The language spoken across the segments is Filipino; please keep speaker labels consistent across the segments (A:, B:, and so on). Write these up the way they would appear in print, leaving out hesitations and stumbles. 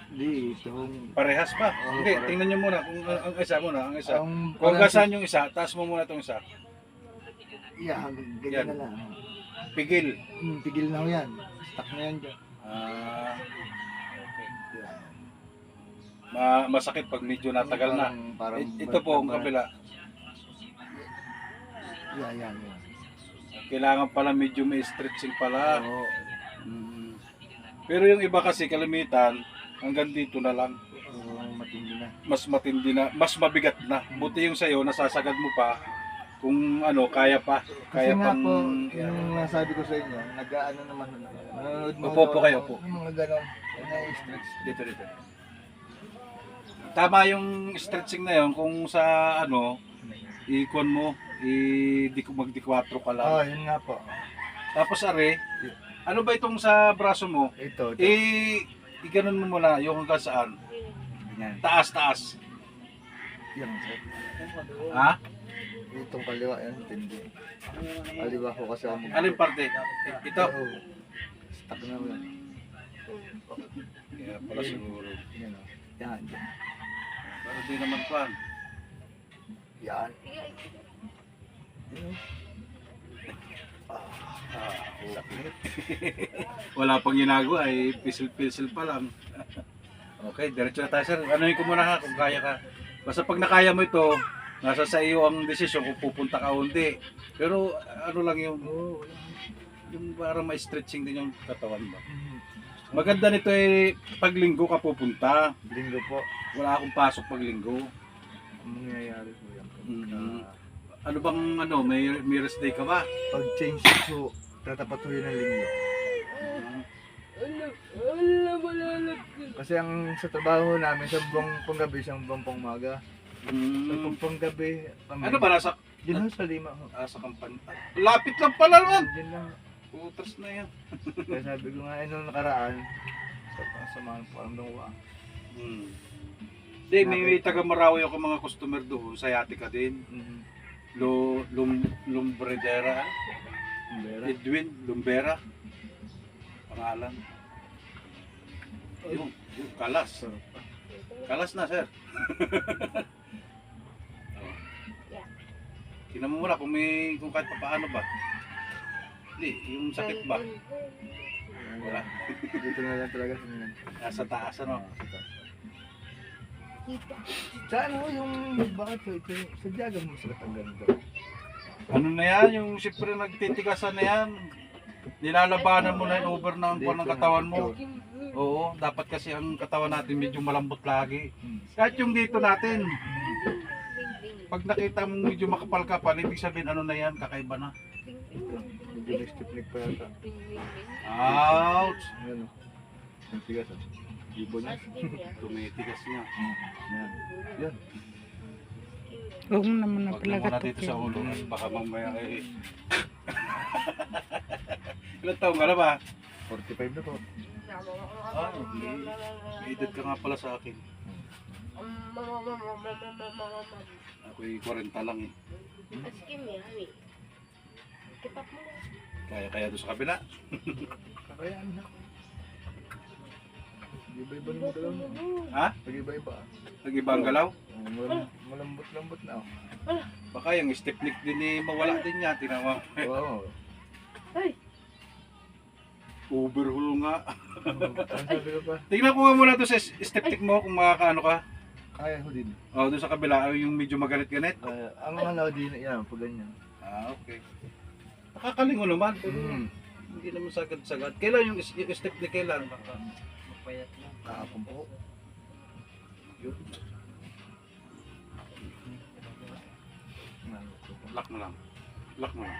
A: Hindi, itong...
B: Parehas pa.
A: Oo,
B: Hindi,
A: pareho.
B: tingnan nyo muna kung ang isa muna, ang isa.
A: Ang
B: Kung hanggang saan yung isa, taas mo muna itong isa.
A: Yeah, ganyan
B: Yan.
A: na lang.
B: Pigil.
A: Tigil na ho yan. Stuck na yan dyan.
B: Ah, okay.
A: Yan.
B: Masakit pag medyo natagal na.
A: Parang
B: Ito po ang kabila.
A: Yan.
B: Kailangan pala medyo may stretching pala.
A: Oo.
B: Mm. Pero yung iba kasi kalimitan, hanggang dito na lang.
A: Oo, matindi na.
B: Mas matindi na, mas mabigat na. Buti yung sayo, nasasagad mo pa. Kung ano, kaya pa.
A: Kasi
B: Kaya
A: nga
B: pang...
A: po, yung nasabi ko sa inyo, nag-ano naman, nanonood mo.
B: Upo po kayo, upo.
A: Yung mga ganon, na-stretch.
B: Dito. Tama yung stretching na yun kung sa ano, ikon mo, magdi-4 ka lang.
A: Oo, yun nga po.
B: Tapos are, ano ba itong sa braso mo?
A: Ito.
B: I-ganon mo muna yung hanggang saan.
A: Yan.
B: Taas.
A: Yan, sir.
B: Ha?
A: Itong kaliwa, yan, tindi. Kaliwa ko kasi ako.
B: Alin parte? Ito?
A: Oo. Stuck na yan.
B: Kaya pala siguro.
A: Yan, o. Yan.
B: Pero di naman pan.
A: Yan.
B: Wala pang ginagawa ay pisil-pisil pa lang. Okay, diretso na tayo sir. Anuhin ko muna ha kung kaya ka. Basta pag nakaya mo ito, nasa sa iyo ang desisyon kung pupunta ka o hindi. Pero ano lang yung parang ma-stretching din yung katawan mo. Maganda nito ay pag linggo ka pupunta.
A: Linggo po.
B: Wala akong pasok pag linggo.
A: Ang mangyayari po yan.
B: Mhm. Ano bang may rest day ka ba?
A: Pag change po, tatapat po yun ng linggo. Kasi ang sa trabaho namin, sa buong panggabi, sa buong pangmaga. Sa
B: Mm.
A: panggabi,
B: Ano ba nasa
A: Diyan ho sa lima ho.
B: sa kampanya? Lapit lang pala naman.
A: Diyan lang.
B: Putras na yan.
A: Kaya sabi ko nga, nung nakaraan, sa mga paramdam ko
B: Hindi, may taga Marawi ako mga customer doon. Sayati ka din. Lumbredera. Edwin Lumbera. Pangalan. Yung kalas. Kalas na, sir. Tingnan mo muna kung kahit paano ba. Hindi, yung sakit ba? Wala.
A: Dito na lang talaga sa mga.
B: Nasa taas, ano?
A: Sa ano, yung bakit ito, sa jaga mo sa ganito.
B: Ano na yan, yung siyempre nagtitigasan na yan. Nilalabanan mo na yung over ng katawan mo. Oo, dapat kasi ang katawan natin medyo malambot lagi. Kahit yung dito natin, pag nakita mo medyo makapal ka pa, ibig sabihin ano na yan, kakaiba na.
A: Medyo may stiffneck pa yata.
B: Ouch!
A: Ayan o. Ang tigas o. Ibo niya.
B: Tumitigas niya.
A: Yan. Yan.
C: Huwag mo naman na
B: Huwag
C: pala
B: na muna dito sa ulo, baka mamaya eh. Ilan taong ka na ba?
A: 45 na po.
B: Ah, okay. May edad ka nga pala sa akin. Ako'y 40 lang eh. Kaya doon sa kabila.
A: Kakayaan na. Iba-iba ng galaw mo.
B: Ha?
A: Pag-iba-iba.
B: Nag-iba ang galaw?
A: Malambot-lambot na.
B: Baka yung stiffneck din eh, mawala din niya. Tinawa.
A: Wow.
B: Overhaul nga.
A: Ang sabi ko pa,
B: Tingnan ko nga muna to sa stiffneck mo kung makakaano ka.
A: kaya ko din.
B: O, doon sa kabila, yung medyo magalit-ganit.
A: Ang ano din, yan, pag ganyan.
B: Ah, okay. Nakakalingo naman. Pero hindi naman sagad-sagad. Kailan yung stiffneck kailan? Baka mapayat na.
A: Kahapon po.
B: Yun. Lock mo lang. Lock mo lang.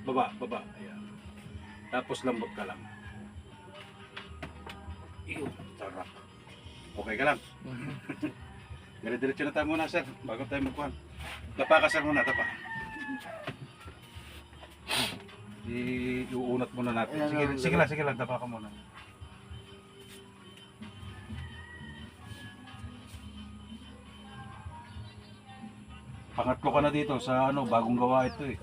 B: Baba. Ayan. Tapos lambot ka lang. Iyo, sarap. Okay ka lang. Dire-diretso na tayo muna, sir. Bago tayo magkuhan. Dapa ka, sir, muna. Dapa. Iuunat muna natin. Sige lang. Dapa ka muna. Pangatlo ka na dito sa bagong gawa ito eh.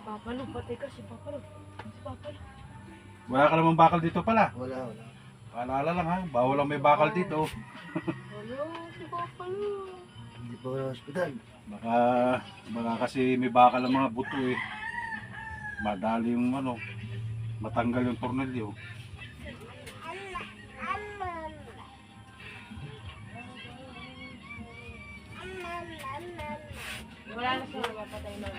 D: Papalo, patay ka si Papalo. Si Papalo.
B: Wala ka namang bakal dito pala.
A: Wala.
B: Paalala lang ha, bawal lang may bakal dito.
D: Hello, si Papalo.
A: Hindi pa wala hospital.
B: Baka kasi may bakal ang mga buto eh. Madali yung matanggal yung tornilyo.
D: Wala na siya mapapatay na.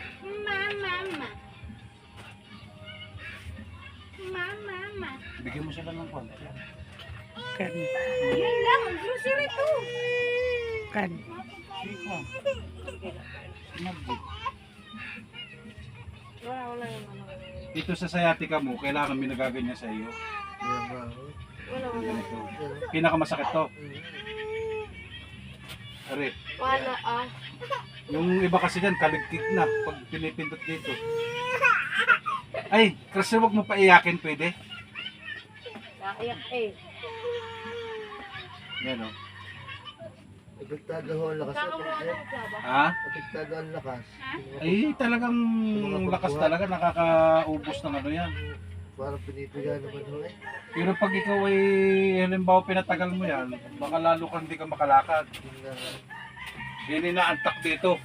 B: Bigyan mo sila ng konti.
C: Kan.
D: Yan lang, grocery to.
C: Kan.
D: Wala yung ano.
B: Ito sa sciatica mo, kailangan may nagaganyan sa iyo.
D: Wala.
B: Ganito. Pinakamasakit to. Are,
D: Wala
B: yung iba kasi dyan, kaligkik na pag pinipindot dito. Ay, kasi wag mo pa iyakin, pwede?
D: Naiyak eh.
B: Yan o.
A: Apektado ho ang lakas.
D: Kakamuha ng klaba.
B: Ha?
A: Apektado ang lakas.
B: Ay, talagang lakas talaga, nakakaubos ng ano yan.
A: Parang pinipiga naman ho eh.
B: Pero pag ikaw ay, halimbawa pinatagal mo yan, baka lalo kang hindi ka makalakad. Yan inaantak dito.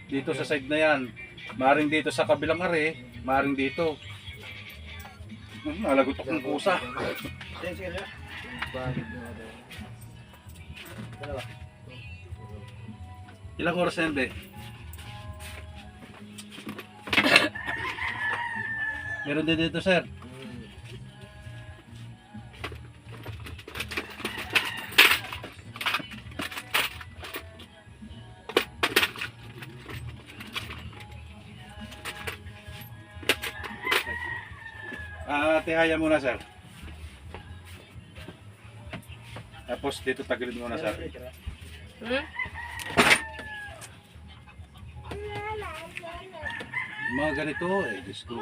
B: Dito sa side na yan. Maring dito sa kabilang are, maring dito. Nalagot akong kusa. Ilang oras na yan, be? Meron din dito, sir. Tihaya muna, sir. Tapos dito tagilid muna, sir. Mga ganito eh, Diyos ko.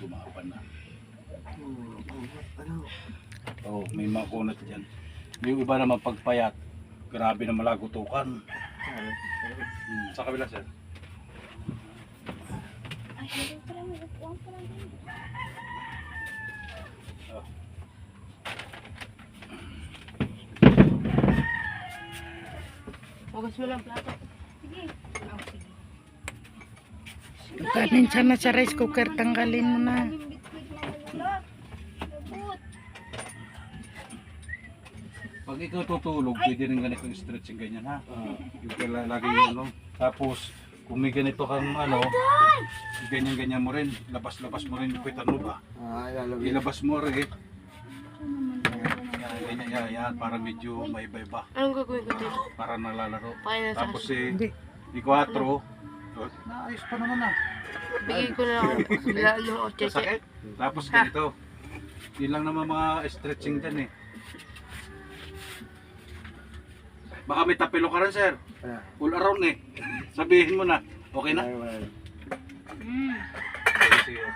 B: Gumapan na. Oh, may mga kunat dyan. Yung iba naman pagpayat, grabe na malagutukan. Sa kabila, sir.
D: Hugas mo lang plato. Sige.
C: Kanin sana sa rice cooker, tanggalin mo na.
B: Pag ikaw tutulog, pwede rin ganito yung stretching ganyan ha. Yung kaya lagi yung Tapos, kung may ganito kang ganyan-ganyan mo rin, labas-labas mo rin yung kwitan mo ba? Ilabas mo rin eh. Yan, para medyo maiba-iba.
D: Anong gagawin ko dito?
B: Para nalalaro.
D: Paano sa
B: Tapos
C: Hindi.
B: di 4, naayos pa naman ah.
D: bigay ko na lalo o cheche.
B: Masakit. Tapos ganito. Yun lang naman mga stretching dyan eh. Baka may tapilo ka rin, sir. Full around eh. Sabihin mo na. Okay na?
A: Ay,
B: Sige.